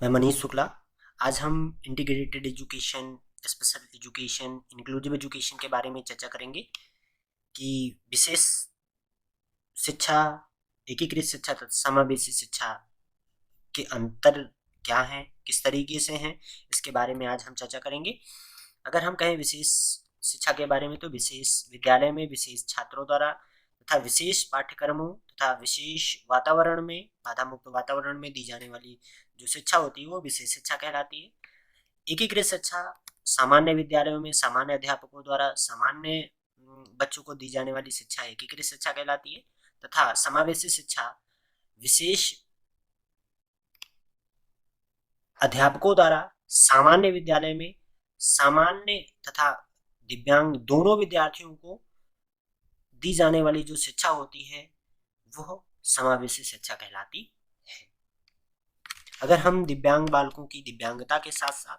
मैं मनीष शुक्ला। आज हम integrated education, special education, inclusive education के बारे में चर्चा करेंगे कि विशेष शिक्षा, एकीकृत शिक्षा तथा समावेशी शिक्षा के अंतर क्या हैं, किस तरीके से हैं, इसके बारे में आज हम चर्चा करेंगे। अगर हम कहें विशेष शिक्षा के बारे में, तो विशेष विद्यालय में विशेष छात्रों द्वारा तथा विशेष पाठ्यक्रमों तथा विशेष वातावरण में, बाधा मुक्त वातावरण में दी जाने वाली जो शिक्षा होती है वो विशेष शिक्षा कहलाती है। एकीकृत शिक्षा सामान्य विद्यालयों में सामान्य अध्यापकों द्वारा सामान्य बच्चों को दी जाने वाली शिक्षा एकीकृत शिक्षा कहलाती है, तथा समावेशी शिक्षा विशेष अध्यापकों द्वारा सामान्य विद्यालय में सामान्य तथा दिव्यांग दोनों विद्यार्थियों को दी जाने वाली जो शिक्षा होती है वह समावेशी शिक्षा कहलाती है। अगर हम दिव्यांग बालकों की दिव्यांगता के साथ साथ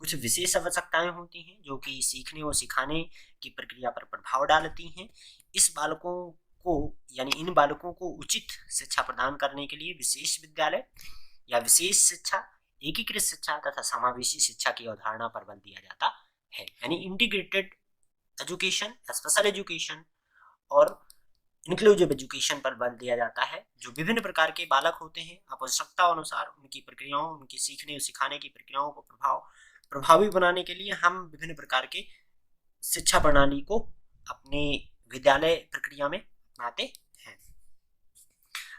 कुछ विशेष आवश्यकताएं होती हैं जो कि सीखने और सिखाने की प्रक्रिया पर प्रभाव डालती हैं, इस बालकों को यानी इन बालकों को उचित शिक्षा प्रदान करने के लिए विशेष विद्यालय या विशेष शिक्षा, एकीकृत शिक्षा तथा समावेशी शिक्षा की अवधारणा पर बल दिया जाता है। यानी इंटीग्रेटेड एजुकेशन, स्पेशल एजुकेशन और इंक्लूसिव एजुकेशन पर बल दिया जाता है। जो विभिन्न प्रकार के बालक होते हैं, आवश्यकता अनुसार उनकी प्रक्रियाओं, उनकी सीखने और सिखाने की प्रक्रियाओं को प्रभावी बनाने के लिए हम विभिन्न प्रकार के शिक्षा प्रणाली को अपने विद्यालय प्रक्रिया में अपनाते हैं।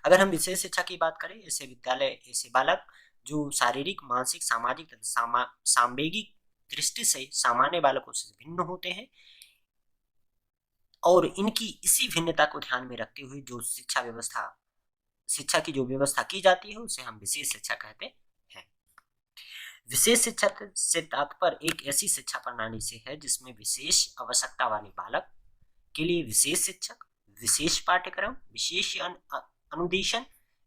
अगर हम विशेष शिक्षा की बात करें, ऐसे विद्यालय, ऐसे बालक जो शारीरिक, मानसिक, सामाजिक तथा सांवेगिक दृष्टि से सामान्य बालकों से भिन्न होते हैं, और इनकी इसी भिन्नता को ध्यान में रखते हुए जो शिक्षा की जो व्यवस्था की जाती है उसे हम विशेष शिक्षा कहते हैं। विशेष शिक्षा से तात्पर्य एक ऐसी शिक्षा प्रणाली से है जिसमें विशेष आवश्यकता वाले बालक के लिए विशेष शिक्षक, विशेष पाठ्यक्रम, विशेष अनुदेशन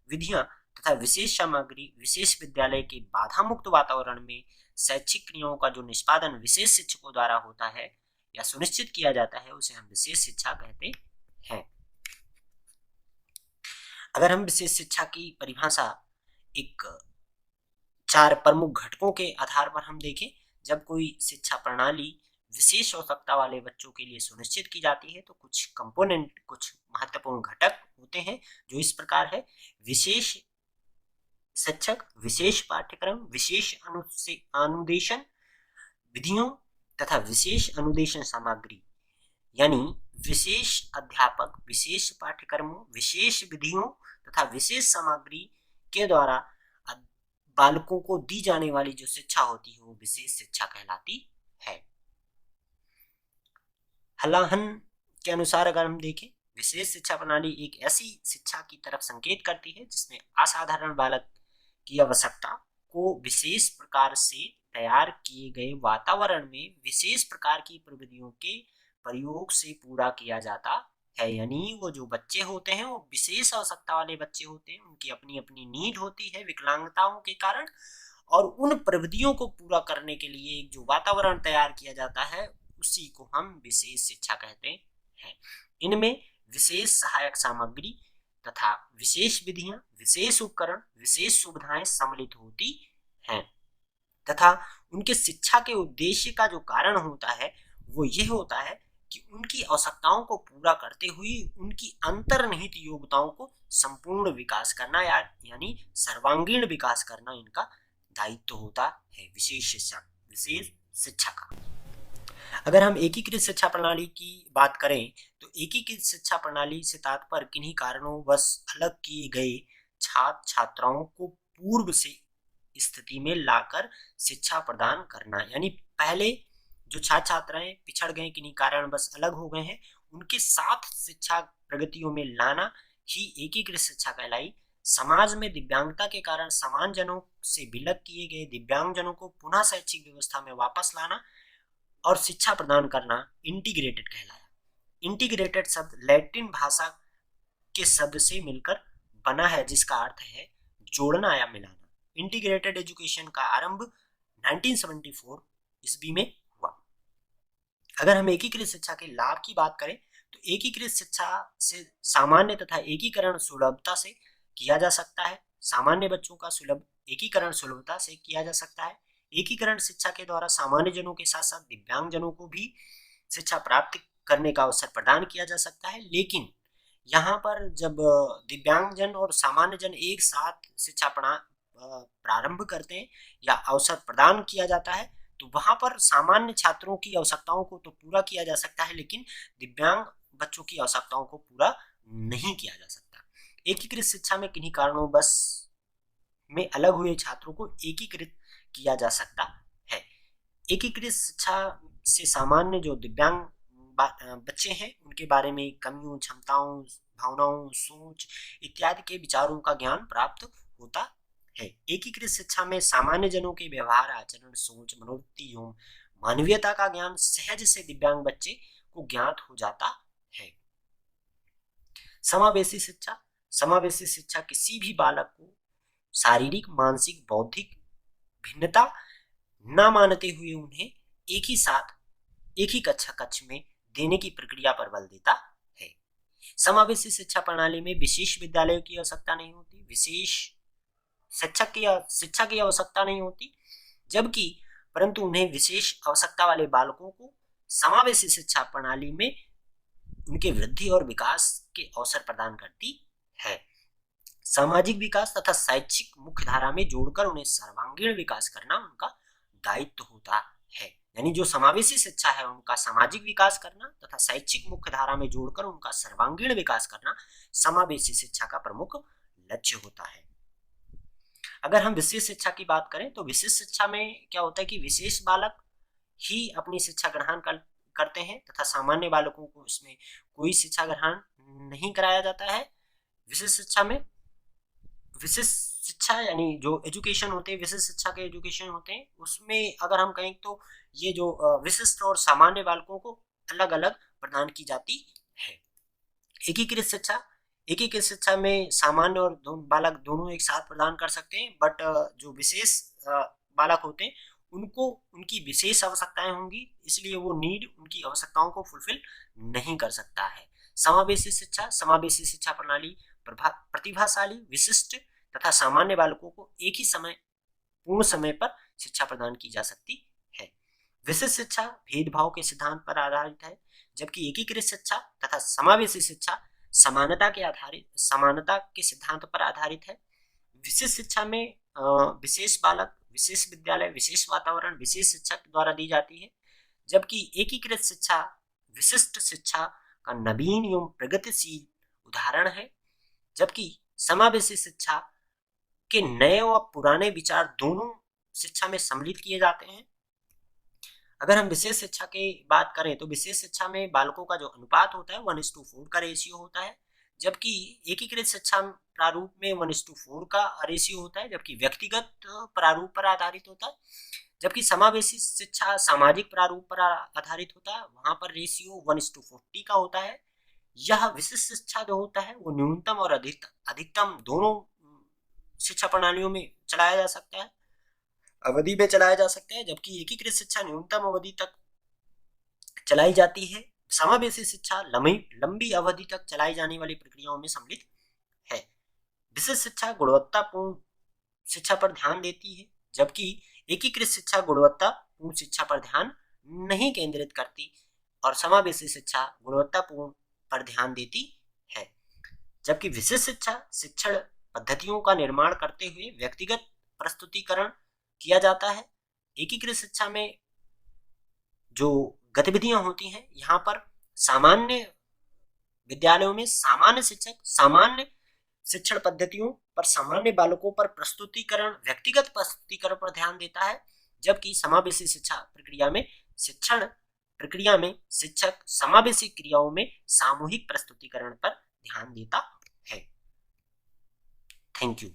विधियां तथा विशेष सामग्री, विशेष विद्यालय के बाधा मुक्त वातावरण में शैक्षिक क्रियाओं का जो निष्पादन विशेष शिक्षकों द्वारा होता है या सुनिश्चित किया जाता है उसे हम विशेष शिक्षा कहते हैं। अगर हम विशेष शिक्षा की परिभाषा एक 4 प्रमुख घटकों के आधार पर हम देखें, जब कोई शिक्षा प्रणाली विशेष आवश्यकता वाले बच्चों के लिए सुनिश्चित की जाती है तो कुछ कंपोनेंट, कुछ महत्वपूर्ण घटक होते हैं जो इस प्रकार है: विशेष शिक्षक, विशेष पाठ्यक्रम, विशेष अनुदेशन विधियों तथा विशेष अनुदेशन सामग्री। यानी विशेष अध्यापक, विशेष पाठ्यक्रमों, विशेष विधियों तथा विशेष सामग्री के द्वारा बालकों को दी जाने वाली जो शिक्षा होती है वो विशेष शिक्षा कहलाती है। हलाहन के अनुसार अगर हम देखें, विशेष शिक्षा प्रणाली एक ऐसी शिक्षा की तरफ संकेत करती है जिसमें असाधारण बालक की आवश्यकता को विशेष प्रकार से तैयार किए गए वातावरण में विशेष प्रकार की प्रविधियों के प्रयोग से पूरा किया जाता है। यानी वो जो बच्चे होते हैं वो विशेष आवश्यकता वाले बच्चे होते हैं, उनकी अपनी अपनी नीड होती है विकलांगताओं के कारण, और उन प्रविधियों को पूरा करने के लिए एक जो वातावरण तैयार किया जाता है उसी को हम विशेष शिक्षा कहते हैं। इनमें विशेष सहायक सामग्री तथा विशेष विधियां, विशेष उपकरण, विशेष सुविधाएं सम्मिलित होती हैं, तथा उनके शिक्षा के उद्देश्य का जो कारण होता है वो यह होता है कि उनकी आवश्यकताओं को पूरा करते हुए उनकी अंतर्निहित योग्यताओं को संपूर्ण विकास करना यानी सर्वांगीण विकास करना इनका दायित्व होता है विशेष शिक्षा का। अगर हम एकीकृत शिक्षा प्रणाली की बात करें तो एकीकृत शिक्षा प्रणाली से तात्पर्य किन्हीं कारणों बस अलग किए गए छात्र छात्राओं को पूर्व से स्थिति में लाकर शिक्षा प्रदान करना। यानी पहले जो छात्र छात्राएं पिछड़ गए, किन्हीं कारण बस अलग हो गए हैं, उनके साथ शिक्षा प्रगतियों में लाना ही एकीकृत शिक्षा कहलाई। समाज में दिव्यांगता के कारण समान जनों से विलग किए गए दिव्यांगजनों को पुनः शैक्षिक व्यवस्था में वापस लाना और शिक्षा प्रदान करना इंटीग्रेटेड कहलाया। इंटीग्रेटेड शब्द लैटिन भाषा के शब्द से मिलकर बना है जिसका अर्थ है जोड़ना या मिलाना। इंटीग्रेटेड एजुकेशन का आरंभ 1974 ईस्वी में हुआ। अगर हम एकीकृत शिक्षा के लाभ की बात करें तो एकीकृत शिक्षा से सामान्य तथा एकीकरण सुलभता से किया जा सकता है। सामान्य बच्चों का सुलभ एकीकरण सुलभता से किया जा सकता है। एकीकरण शिक्षा के द्वारा सामान्य जनों के साथ साथ दिव्यांग जनों को भी शिक्षा प्राप्त करने का अवसर प्रदान किया जा सकता है। लेकिन यहाँ पर जब दिव्यांगजन और सामान्य जन एक साथ शिक्षा प्रारंभ करते हैं या अवसर प्रदान किया जाता है, तो वहां पर सामान्य छात्रों की आवश्यकताओं को तो पूरा किया जा सकता है, लेकिन दिव्यांग बच्चों की आवश्यकताओं को पूरा नहीं किया जा सकता। एकीकृत शिक्षा में किन्हीं कारणों में अलग हुए छात्रों को एकीकृत किया जा सकता है। एकीकृत शिक्षा से सामान्य जो दिव्यांग बच्चे हैं उनके बारे में कमियों, क्षमताओं, भावनाओं, सोच इत्यादि के विचारों का ज्ञान प्राप्त होता है। एकीकृत शिक्षा में सामान्य जनों के व्यवहार, आचरण, सोच, मनोवृत्ति एवं मानवीयता का ज्ञान सहज से दिव्यांग बच्चे को ज्ञात हो जाता है। समावेशी शिक्षा। समावेशी शिक्षा किसी भी बालक को शारीरिक, मानसिक, बौद्धिक भिन्नता न मानते हुए उन्हें एक ही साथ एक ही कक्ष में देने की प्रक्रिया पर बल देता है। समावेशी शिक्षा प्रणाली में विशेष विद्यालयों की आवश्यकता नहीं होती, विशेष शिक्षा की आवश्यकता नहीं होती, जबकि परंतु उन्हें विशेष आवश्यकता वाले बालकों को समावेशी शिक्षा प्रणाली में उनके वृद्धि और विकास के अवसर प्रदान करती है। सामाजिक विकास तथा शैक्षिक मुख्यधारा में जोड़कर उन्हें सर्वांगीण विकास करना उनका दायित्व होता है। यानी जो समावेशी शिक्षा है उनका सामाजिक विकास करना तथा शैक्षिक मुख्यधारा में जोड़कर उनका सर्वांगीण विकास करना समावेशी शिक्षा का प्रमुख लक्ष्य होता है। अगर हम विशेष शिक्षा की बात करें तो विशेष शिक्षा में क्या होता है कि विशेष बालक ही अपनी शिक्षा ग्रहण करते हैं तथा सामान्य बालकों को इसमें कोई शिक्षा ग्रहण नहीं कराया जाता है। विशेष शिक्षा में विशेष शिक्षा यानी जो एजुकेशन होते हैं, विशेष शिक्षा के एजुकेशन होते हैं, उसमें अगर हम कहें तो ये जो विशिष्ट और सामान्य बालकों को अलग अलग प्रदान की जाती है। एकीकृत शिक्षा में सामान्य और बालक दोनों एक साथ प्रदान कर सकते हैं, बट जो विशेष बालक होते हैं उनको उनकी विशेष आवश्यकताएं होंगी, इसलिए वो नीड उनकी आवश्यकताओं को फुलफिल नहीं कर सकता है। समावेशी शिक्षा प्रणाली प्रतिभाशाली, विशिष्ट तथा सामान्य बालकों को एक ही पूर्ण समय पर शिक्षा प्रदान की जा सकती है। विशिष्ट शिक्षा भेदभाव के सिद्धांत पर आधारित है, जबकि एकीकृत शिक्षा तथा समावेशी शिक्षा समानता के सिद्धांत पर आधारित है। विशिष्ट शिक्षा में विशेष बालक, विशेष विद्यालय, विशेष वातावरण, विशेष शिक्षक द्वारा दी जाती है, जबकि एकीकृत शिक्षा विशिष्ट शिक्षा का नवीन एवं प्रगतिशील उदाहरण है, जबकि समावेशी शिक्षा के नए और पुराने विचार दोनों शिक्षा में सम्मिलित किए जाते हैं। अगर हम विशेष शिक्षा की बात करें तो विशेष शिक्षा में बालकों का जो अनुपात होता है 1:4 का रेशियो होता है, जबकि एकीकृत शिक्षा प्रारूप में 1:4 का रेशियो होता है, जबकि व्यक्तिगत प्रारूप पर आधारित होता है। जबकि समावेशी शिक्षा सामाजिक प्रारूप पर आधारित होता है, वहां पर रेशियो 1:40 का होता है। यह विशिष्ट शिक्षा जो होता है वो न्यूनतम और अधिकतम दोनों शिक्षा प्रणालियों में चलाया जा सकता है, अवधि में चलाया जा सकता है, जबकि एकीकृत शिक्षा न्यूनतम अवधि तक चलाई जाती है। समावेशी शिक्षा लंबी अवधि तक चलाई जाने वाली प्रक्रियाओं में सम्मिलित है। विशिष्ट शिक्षा गुणवत्तापूर्ण शिक्षा पर ध्यान देती है, जबकि एकीकृत शिक्षा गुणवत्तापूर्ण शिक्षा पर ध्यान नहीं केंद्रित करती और समावेशी शिक्षा गुणवत्तापूर्ण पर ध्यान देती है। जबकि विशिष्ट शिक्षा शिक्षण पद्धतियों का निर्माण करते हुए व्यक्तिगत प्रस्तुतिकरण किया जाता है। एकीकृत शिक्षा में जो गतिविधियां होती हैं, यहाँ पर सामान्य विद्यालयों में सामान्य शिक्षक सामान्य शिक्षण पद्धतियों पर सामान्य बालकों पर प्रस्तुतिकरण, व्यक्तिगत प्रस्तुतिकरण पर ध्यान देता है, जबकि समावेशी शिक्षा शिक्षण प्रक्रिया में शिक्षक समावेशी क्रियाओं में सामूहिक प्रस्तुतिकरण पर ध्यान देता है। Thank you.